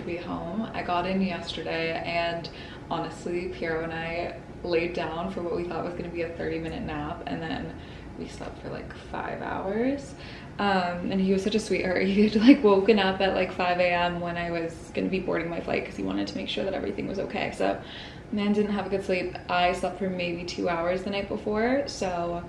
be home. I got in yesterday and honestly, Piero and I laid down for what we thought was gonna be a 30-minute nap, and then we slept for like 5 hours. And he was such a sweetheart. He had like woken up at like 5 a.m. when I was gonna be boarding my flight because he wanted to make sure that everything was okay. So man didn't have a good sleep. I slept for maybe 2 hours the night before, so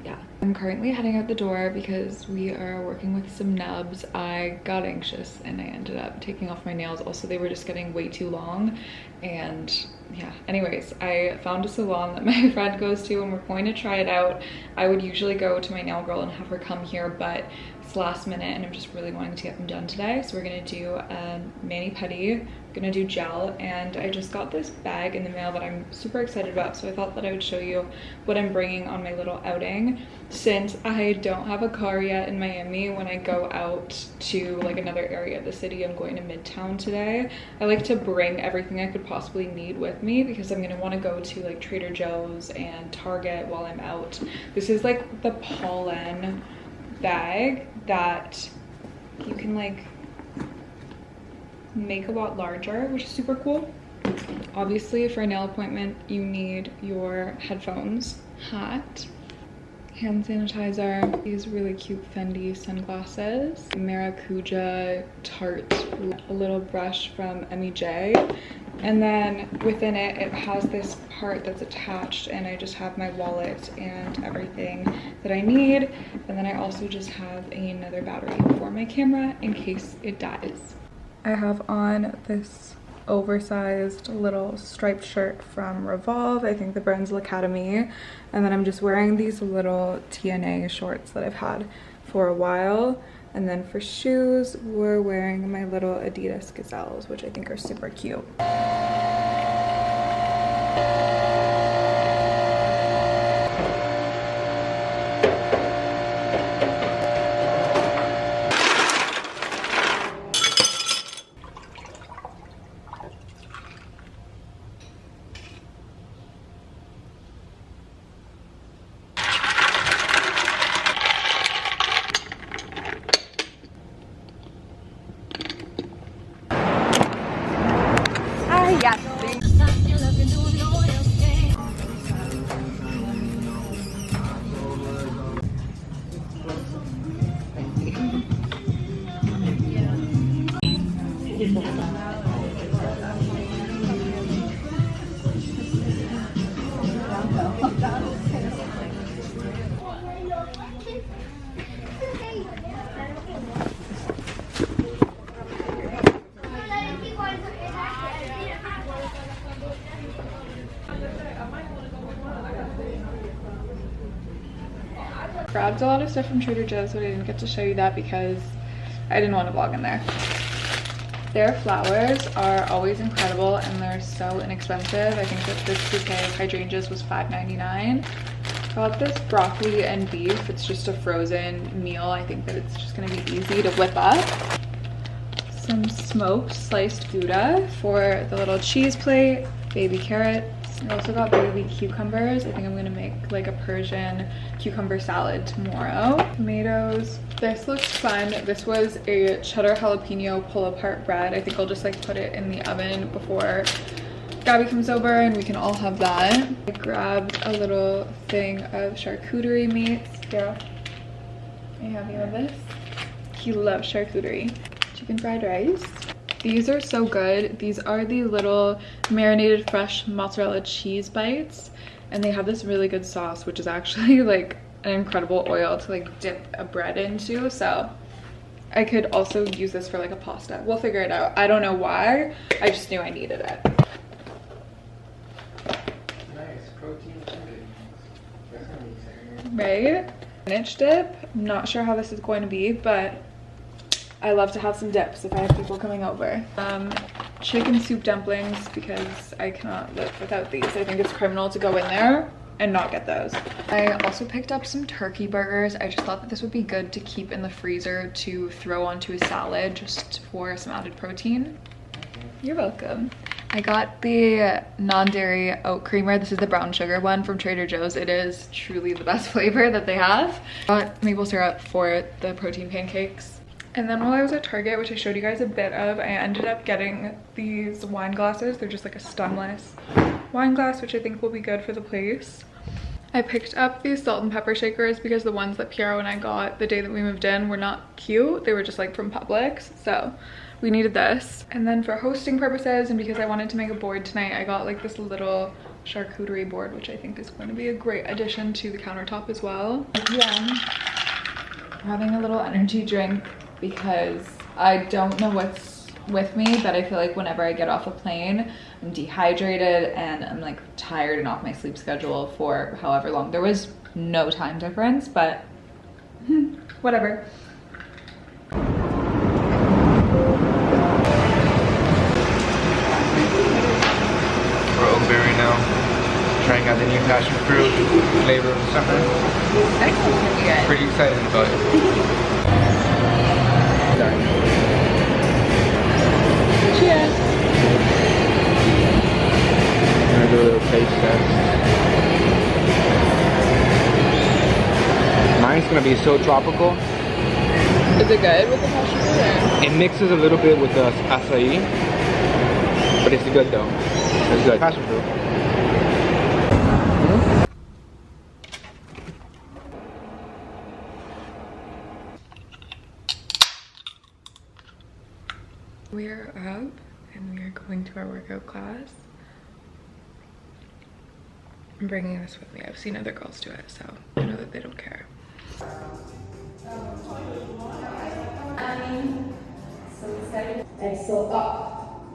yeah. I'm currently heading out the door because we are working with some nubs. I got anxious and I ended up taking off my nails. Also, they were just getting way too long, and yeah, anyways, I found a salon that my friend goes to and we're going to try it out. I would usually go to my nail girl and have her come here, but it's last minute and I'm just really wanting to get them done today. So we're gonna do a mani-pedi, gonna do gel, and I just got this bag in the mail that I'm super excited about, so I thought that I would show you what I'm bringing on my little outing. Since I don't have a car yet in Miami, when I go out to like another area of the city, I'm going to Midtown today, I like to bring everything I could possibly need with me because I'm gonna want to go to like Trader Joe's and Target while I'm out. This is like the Pollen bag that you can like make a lot larger, which is super cool. Obviously, for a nail appointment, you need your headphones, hat, hand sanitizer, these really cute Fendi sunglasses, Maracuja Tarte, a little brush from MEJ, and then within it, it has this part that's attached, and I just have my wallet and everything that I need, and then I also just have another battery for my camera in case it dies. I have on this oversized little striped shirt from Revolve. I think the brand's L'Academie. And then I'm just wearing these little TNA shorts that I've had for a while. And then for shoes, we're wearing my little Adidas Gazelles, which I think are super cute. Grabbed a lot of stuff from Trader Joe's, but I didn't get to show you that because I didn't want to vlog in there. Their flowers are always incredible and they're so inexpensive. I think that this bouquet of hydrangeas was $5.99. Got this broccoli and beef. It's just a frozen meal. I think that it's just gonna be easy to whip up. Some smoked sliced Gouda for the little cheese plate, baby carrots. I also got baby cucumbers. I think I'm gonna make like a Persian cucumber salad tomorrow. Tomatoes. This looks fun. This was a cheddar jalapeno pull apart bread. I think I'll just like put it in the oven before Gabby comes over and we can all have that. I grabbed a little thing of charcuterie meats. Yeah. Are you happy with this? He loves charcuterie. Chicken fried rice. These are so good. These are the little marinated fresh mozzarella cheese bites, and they have this really good sauce, which is actually like an incredible oil to like dip a bread into. So I could also use this for like a pasta. We'll figure it out. I don't know why. I just knew I needed it. Nice protein pudding. That's gonna be exciting. Right? Spinach dip. I'm not sure how this is going to be, but I love to have some dips if I have people coming over. Chicken soup dumplings, because I cannot live without these. I think it's criminal to go in there and not get those. I also picked up some turkey burgers. I just thought that this would be good to keep in the freezer to throw onto a salad just for some added protein. You're welcome. I got the non-dairy oat creamer. This is the brown sugar one from Trader Joe's. It is truly the best flavor that they have. Got maple syrup for the protein pancakes. And then while I was at Target, which I showed you guys a bit of, I ended up getting these wine glasses. They're just like a stemless wine glass, which I think will be good for the place. I picked up these salt and pepper shakers because the ones that Piero and I got the day that we moved in were not cute. They were just like from Publix, so we needed this. And then for hosting purposes and because I wanted to make a board tonight, I got like this little charcuterie board, which I think is going to be a great addition to the countertop as well. Again, I'm having a little energy drink because I don't know what's with me, but I feel like whenever I get off a plane, I'm dehydrated and I'm like tired and off my sleep schedule for however long. There was no time difference, but whatever. We're Oakberry now, trying out the new passion fruit flavor of the summer. I think it's gonna be good. Pretty excited about it. Cheers. I'm gonna do a little taste test. Mine's gonna be so tropical. Is it good with the passion fruit? It mixes a little bit with the acai, but it's good though. It's good. Passion fruit. We are up and we are going to our workout class. I'm bringing this with me. I've seen other girls do it, so I know that they don't care. Exhale up.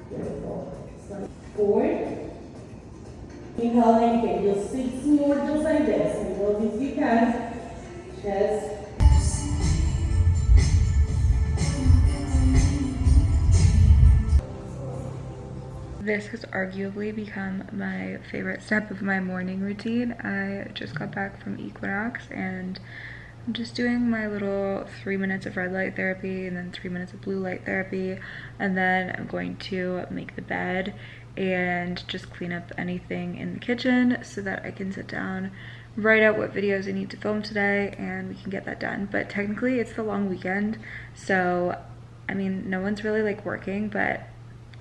Beautiful. Forward. Inhale and again. You'll sink forward just like this. And go if you can. Chest. This has arguably become my favorite step of my morning routine. I just got back from Equinox and I'm just doing my little 3 minutes of red light therapy and then 3 minutes of blue light therapy, and then I'm going to make the bed and just clean up anything in the kitchen so that I can sit down, write out what videos I need to film today, and we can get that done. But technically it's the long weekend, so I mean no one's really like working, but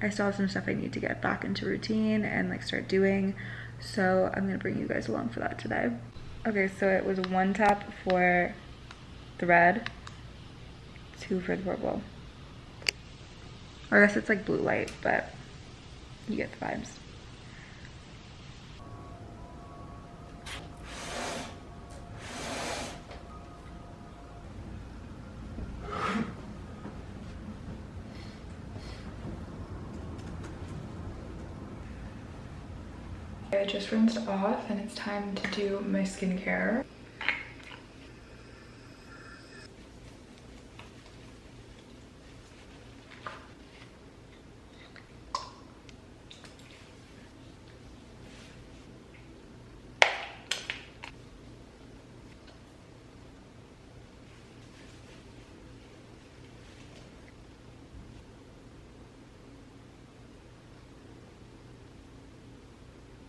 I still have some stuff I need to get back into routine and like start doing, so I'm gonna bring you guys along for that today. Okay, so it was 1 tap for the red, 2 for the purple. Or I guess it's like blue light, but you get the vibes. I just rinsed off and it's time to do my skincare.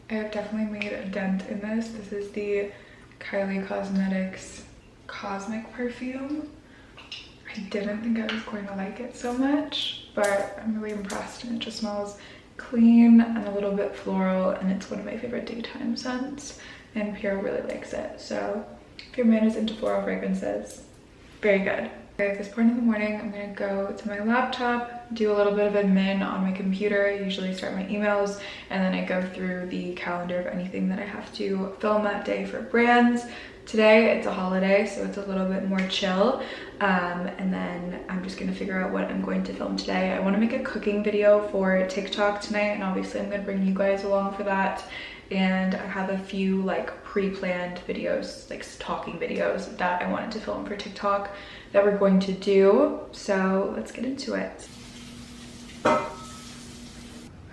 I have definitely made a dent in this. This is the Kylie Cosmetics Cosmic Perfume. I didn't think I was going to like it so much, but I'm really impressed, and it just smells clean and a little bit floral, and it's one of my favorite daytime scents, and Piero really likes it. So if your man is into floral fragrances, very good. Okay, at this point in the morning, I'm gonna go to my laptop, do a little bit of admin on my computer. I usually start my emails and then I go through the calendar of anything that I have to film that day for brands. Today, it's a holiday, so it's a little bit more chill. And then I'm just gonna figure out what I'm going to film today. I wanna make a cooking video for TikTok tonight, and obviously I'm gonna bring you guys along for that. And I have a few like pre-planned videos, like talking videos that I wanted to film for TikTok that we're going to do. So let's get into it.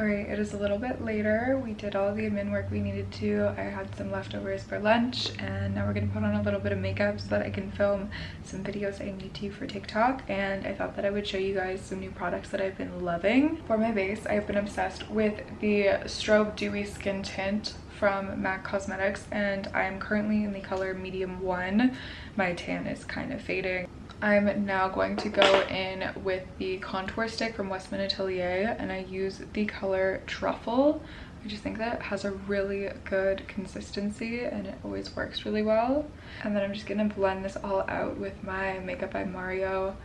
All right, it is a little bit later. We did all the admin work we needed to. I had some leftovers for lunch, and now we're gonna put on a little bit of makeup so that I can film some videos I need to for TikTok. And I thought that I would show you guys some new products that I've been loving. For my base, I've been obsessed with the Strobe Dewy Skin Tint from MAC Cosmetics, and I am currently in the color medium 1. My tan is kind of fading. I'm now going to go in with the contour stick from Westman Atelier, and I use the color Truffle. I just think that it has a really good consistency and it always works really well. And then I'm just gonna blend this all out with my Makeup by Mario,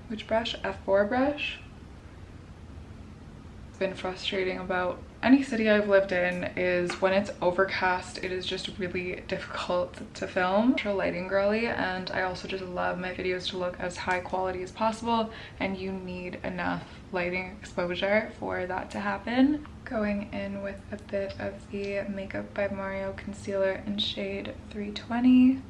which brush? F4 brush. It's been frustrating about any city I've lived in is when it's overcast, it is just really difficult to film. I'm a lighting girly, and I also just love my videos to look as high quality as possible, and you need enough lighting exposure for that to happen. Going in with a bit of the Makeup by Mario concealer in shade 320.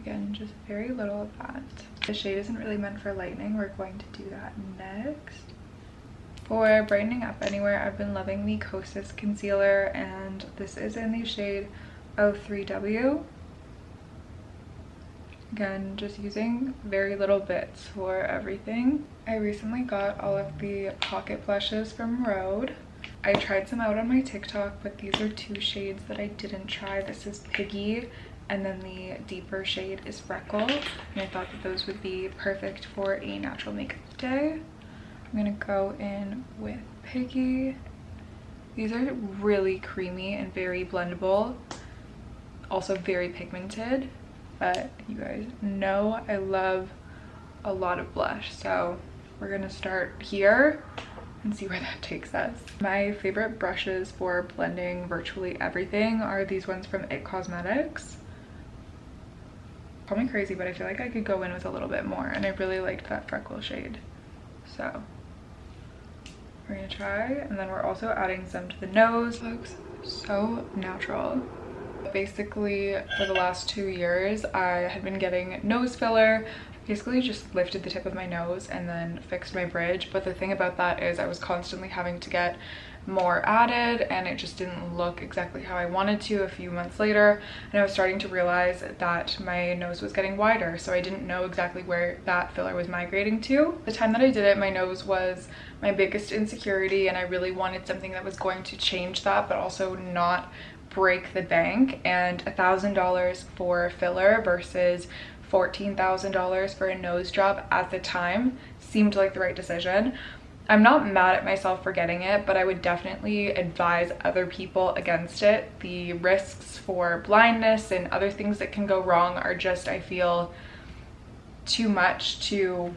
Again, just very little of that. The shade isn't really meant for lightening. We're going to do that next. For brightening up anywhere, I've been loving the Kosas concealer, and this is in the shade 03W. Again, just using very little bits for everything. I recently got all of the pocket blushes from Rhode. I tried some out on my TikTok, but these are two shades that I didn't try. This is Piggy, and then the deeper shade is Freckle, and I thought that those would be perfect for a natural makeup day. I'm gonna go in with Piggy. These are really creamy and very blendable, also very pigmented, but you guys know I love a lot of blush, so we're gonna start here and see where that takes us. My favorite brushes for blending virtually everything are these ones from IT Cosmetics. Call me crazy, but I feel like I could go in with a little bit more, and I really liked that Freckle shade. So we're gonna try, and then we're also adding some to the nose. It looks so natural. Basically, for the last 2 years, I had been getting nose filler. Basically just lifted the tip of my nose and then fixed my bridge, but the thing about that is I was constantly having to get more added, and it just didn't look exactly how I wanted to a few months later, and I was starting to realize that my nose was getting wider, so I didn't know exactly where that filler was migrating to. The time that I did it, my nose was my biggest insecurity, and I really wanted something that was going to change that but also not break the bank, and $1,000 for filler versus $14,000 for a nose job at the time seemed like the right decision. I'm not mad at myself for getting it, but I would definitely advise other people against it. The risks for blindness and other things that can go wrong are just, I feel, too much to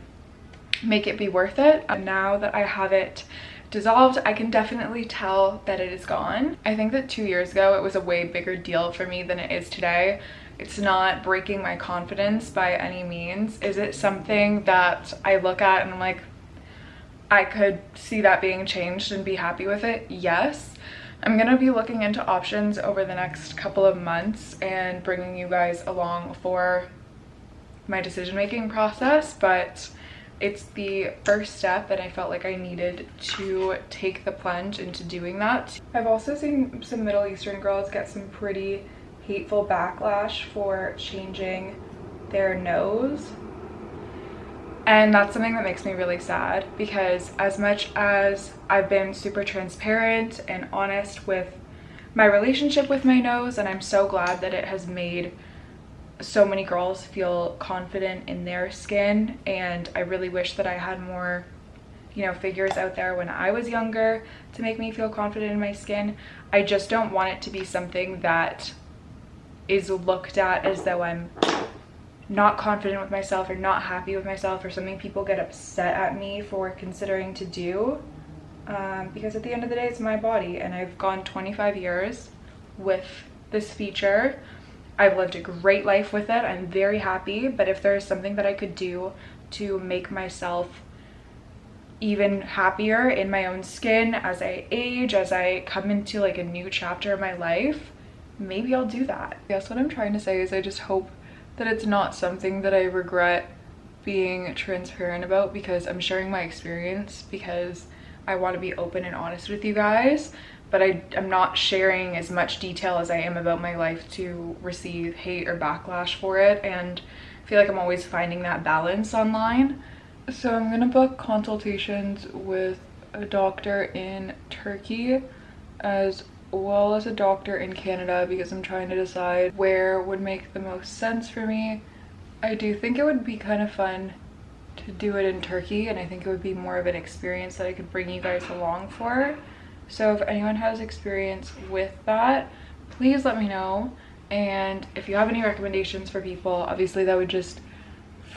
make it be worth it. Now that I have it dissolved, I can definitely tell that it is gone. I think that 2 years ago it was a way bigger deal for me than it is today. It's not breaking my confidence by any means. Is it something that I look at and I'm like, I could see that being changed and be happy with it? Yes. I'm gonna be looking into options over the next couple of months and bringing you guys along for my decision-making process, but it's the first step, and I felt like I needed to take the plunge into doing that. I've also seen some Middle Eastern girls get some pretty hateful backlash for changing their nose, and that's something that makes me really sad, because as much as I've been super transparent and honest with my relationship with my nose, and I'm so glad that it has made so many girls feel confident in their skin, and I really wish that I had more, you know, figures out there when I was younger to make me feel confident in my skin. I just don't want it to be something that is looked at as though I'm not confident with myself or not happy with myself, or something people get upset at me for considering to do, because at the end of the day, it's my body, and I've gone 25 years with this feature. I've lived a great life with it. I'm very happy, but if there's something that I could do to make myself even happier in my own skin as I age, as I come into like a new chapter of my life, maybe I'll do that. I guess what I'm trying to say is I just hope that it's not something that I regret being transparent about, because I'm sharing my experience because I want to be open and honest with you guys, but I'm not sharing as much detail as I am about my life to receive hate or backlash for it, and I feel like I'm always finding that balance online. So I'm gonna book consultations with a doctor in Turkey as well as a doctor in Canada because I'm trying to decide where would make the most sense for me. I do think it would be kind of fun to do it in Turkey, and I think it would be more of an experience that I could bring you guys along for. So if anyone has experience with that, please let me know. And if you have any recommendations for people, obviously that would just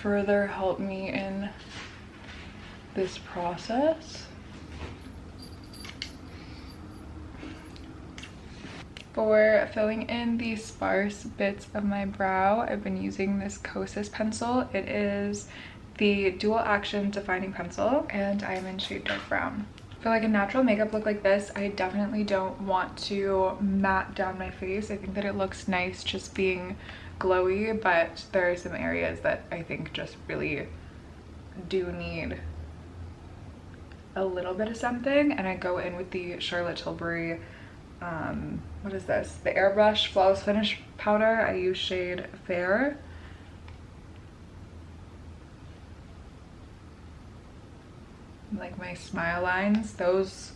further help me in this process. For filling in the sparse bits of my brow, I've been using this Kosas pencil. It is the dual action defining pencil, and I am in shade dark brown. For like a natural makeup look like this, I definitely don't want to matte down my face. I think that it looks nice just being glowy, but there are some areas that I think just really do need a little bit of something, and I go in with the Charlotte Tilbury, what is this? The Airbrush Flawless Finish Powder. I use shade Fair. Like my smile lines, those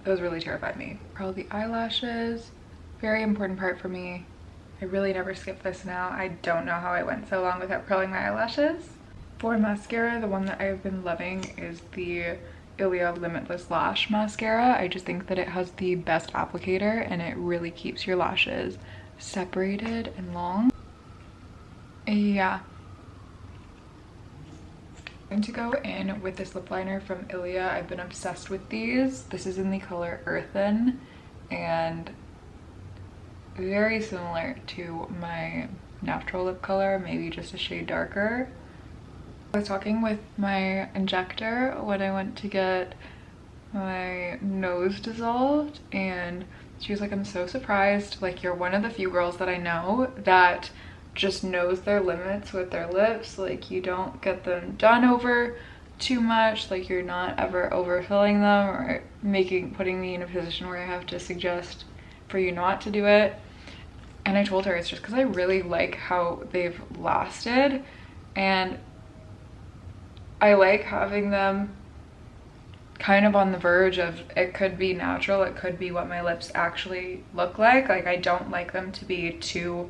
really terrified me. Curl the eyelashes, very important part for me. I really never skip this now. I don't know how I went so long without curling my eyelashes. For mascara, the one that I've been loving is the Ilia Limitless Lash Mascara. I just think that it has the best applicator and it really keeps your lashes separated and long. Yeah. I'm going to go in with this lip liner from Ilia. I've been obsessed with these. This is in the color Earthen and very similar to my natural lip color, maybe just a shade darker. I was talking with my injector when I went to get my nose dissolved, and she was like, I'm so surprised, like you're one of the few girls that I know that just knows their limits with their lips. Like you don't get them done over too much, like you're not ever overfilling them or putting me in a position where I have to suggest for you not to do it. And I told her it's just because I really like how they've lasted, and I like having them kind of on the verge of, it could be natural, it could be what my lips actually look like. Like I don't like them to be too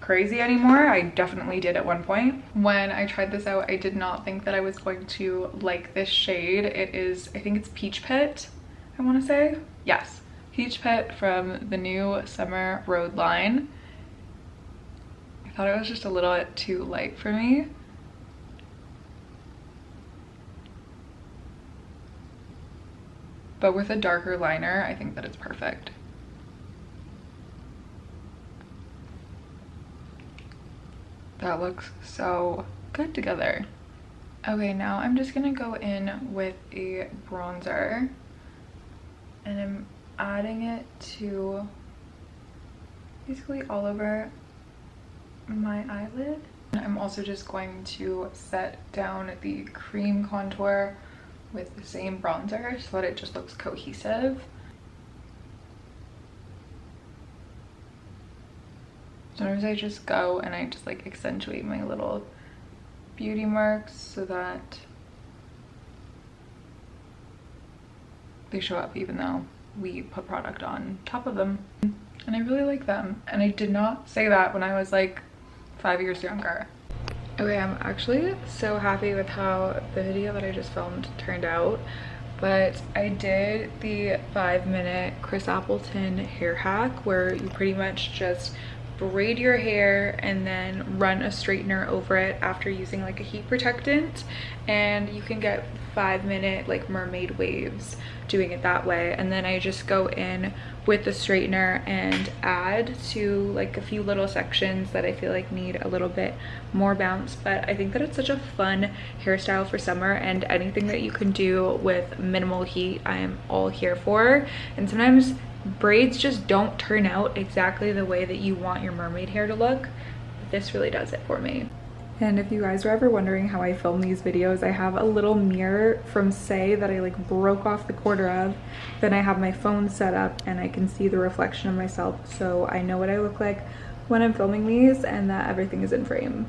crazy anymore. I definitely did at one point. When I tried this out, I did not think that I was going to like this shade. It is, I think it's Peach Pit, I want to say. Yes, Peach Pit from the new Summer Road line. I thought it was just a little bit too light for me. But with a darker liner, I think that it's perfect. That looks so good together. Okay, now I'm just gonna go in with a bronzer, and I'm adding it to basically all over my eyelid. I'm also just going to set down the cream contour with the same bronzer so that it just looks cohesive. Sometimes I just go and I just like accentuate my little beauty marks so that they show up even though we put product on top of them. And I really like them. And I did not say that when I was like 5 years younger. Okay, I'm actually so happy with how the video that I just filmed turned out, but I did the 5-minute Chris Appleton hair hack where you pretty much just braid your hair and then run a straightener over it after using like a heat protectant, and you can get 5-minute like mermaid waves doing it that way. And then I just go in with the straightener and add to like a few little sections that I feel like need a little bit more bounce. But I think that it's such a fun hairstyle for summer, and anything that you can do with minimal heat I am all here for. And sometimes braids just don't turn out exactly the way that you want your mermaid hair to look, but this really does it for me. And if you guys are ever wondering how I film these videos, I have a little mirror from Say that I like broke off the corner of. Then I have my phone set up and I can see the reflection of myself, so I know what I look like when I'm filming these and that everything is in frame.